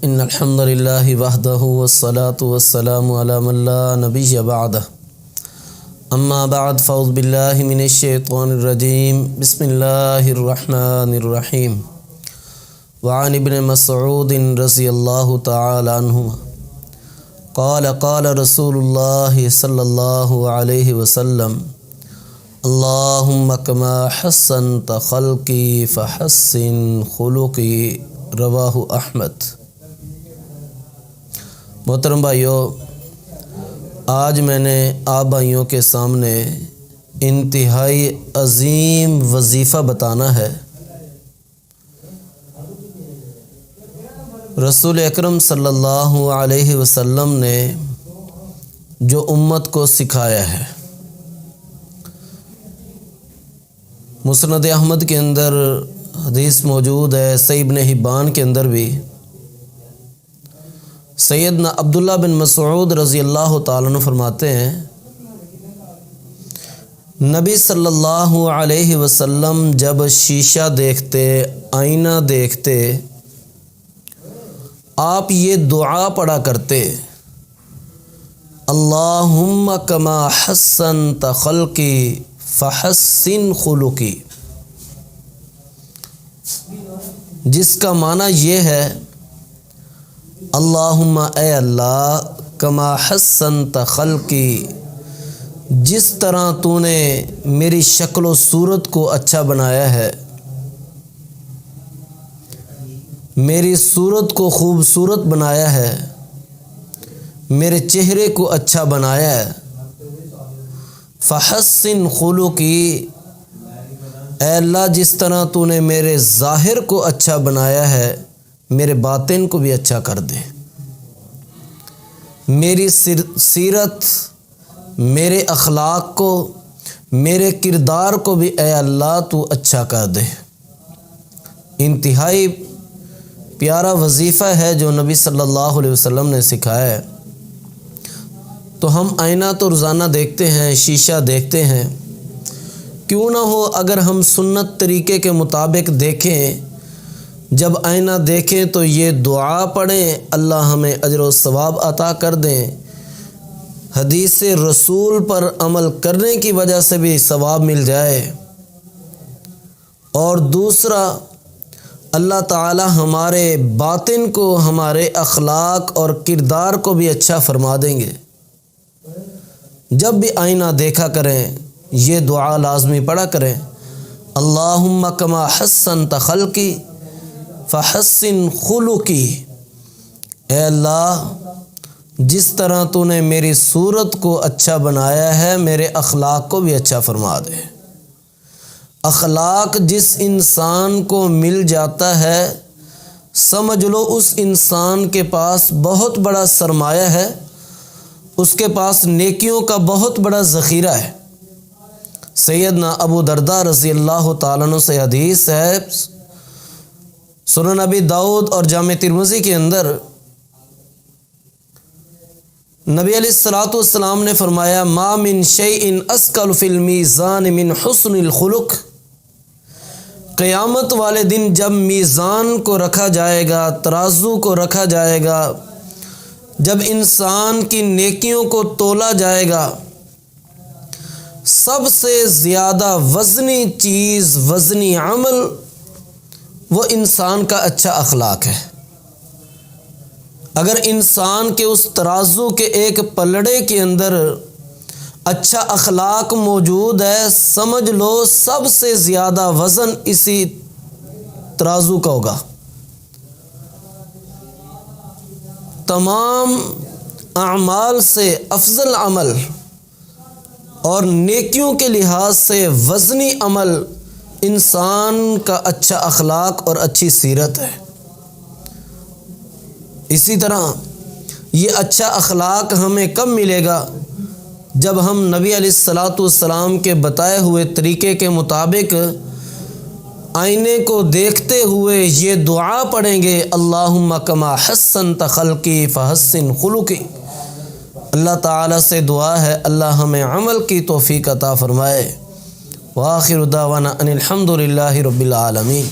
ان الحمد للہ وحدہ والصلاة والسلام علی من لا نبی بعدہ اما بعد فاعوذ باللہ من الشیطان الرجیم بسم اللہ الرحمن الرحیم وعن ابن مسعود رضی اللہ تعالی عنہ قال قال رسول اللہ صلی اللہ علیہ وسلم اللہم کما حسنت خلقی فحسن خلقی رواہ احمد۔ محترم بھائیوں، آج میں نے آپ بھائیوں کے سامنے انتہائی عظیم وظیفہ بتانا ہے۔ رسول اکرم صلی اللہ علیہ وسلم نے جو امت کو سکھایا ہے، مسند احمد کے اندر حدیث موجود ہے، صحیح ابن حبان کے اندر بھی سیدنا عبداللہ بن مسعود رضی اللہ تعالیٰ عنہ فرماتے ہیں، نبی صلی اللہ علیہ وسلم جب شیشہ دیکھتے، آئینہ دیکھتے، آپ یہ دعا پڑھا کرتے، اللہم کما حسنت خلقی فحسن خلقی، جس کا معنی یہ ہے، اللہم اے اللہ کما حسنت خلقی، جس طرح تو نے میری شکل و صورت کو اچھا بنایا ہے، میری صورت کو خوبصورت بنایا ہے، میرے چہرے کو اچھا بنایا ہے، فحسن خلقی، اے اللہ جس طرح تو نے میرے ظاہر کو اچھا بنایا ہے، میرے باطن کو بھی اچھا کر دے، میری سیرت، میرے اخلاق کو، میرے کردار کو بھی اے اللہ تو اچھا کر دے۔ انتہائی پیارا وظیفہ ہے جو نبی صلی اللہ علیہ وسلم نے سکھایا ہے۔ تو ہم آئینہ تو روزانہ دیکھتے ہیں، شیشہ دیکھتے ہیں، کیوں نہ ہو اگر ہم سنت طریقے کے مطابق دیکھیں، جب آئینہ دیکھیں تو یہ دعا پڑھیں، اللہ ہمیں اجر و ثواب عطا کر دیں، حدیث رسول پر عمل کرنے کی وجہ سے بھی ثواب مل جائے، اور دوسرا اللہ تعالی ہمارے باطن کو، ہمارے اخلاق اور کردار کو بھی اچھا فرما دیں گے۔ جب بھی آئینہ دیکھا کریں یہ دعا لازمی پڑھا کریں، اللہم کما حسنت خلقی فحسن خلقی، اے اللہ جس طرح تو نے میری صورت کو اچھا بنایا ہے، میرے اخلاق کو بھی اچھا فرما دے۔ اخلاق جس انسان کو مل جاتا ہے، سمجھ لو اس انسان کے پاس بہت بڑا سرمایہ ہے، اس کے پاس نیکیوں کا بہت بڑا ذخیرہ ہے۔ سیدنا ابو درداء رضی اللہ تعالیٰ عنہ سے حدیث ہے، سنن ابی داؤد اور جامع ترمذی کے اندر، نبی علیہ الصلوۃ والسلام نے فرمایا، ما من شیء اثقل فی المیزان من حسن الخلق، قیامت والے دن جب میزان کو رکھا جائے گا، ترازو کو رکھا جائے گا، جب انسان کی نیکیوں کو تولا جائے گا، سب سے زیادہ وزنی چیز، وزنی عمل وہ انسان کا اچھا اخلاق ہے۔ اگر انسان کے اس ترازو کے ایک پلڑے کے اندر اچھا اخلاق موجود ہے، سمجھ لو سب سے زیادہ وزن اسی ترازو کا ہوگا۔ تمام اعمال سے افضل عمل اور نیکیوں کے لحاظ سے وزنی عمل انسان کا اچھا اخلاق اور اچھی سیرت ہے۔ اسی طرح یہ اچھا اخلاق ہمیں کب ملے گا؟ جب ہم نبی علیہ الصلوۃ والسلام کے بتائے ہوئے طریقے کے مطابق آئینے کو دیکھتے ہوئے یہ دعا پڑھیں گے، اللہم کما حسنت خلقی فحسن خلقی۔ اللہ تعالیٰ سے دعا ہے اللہ ہمیں عمل کی توفیق عطا فرمائے۔ وآخر دعوانا ان الحمد للہ رب العالمین۔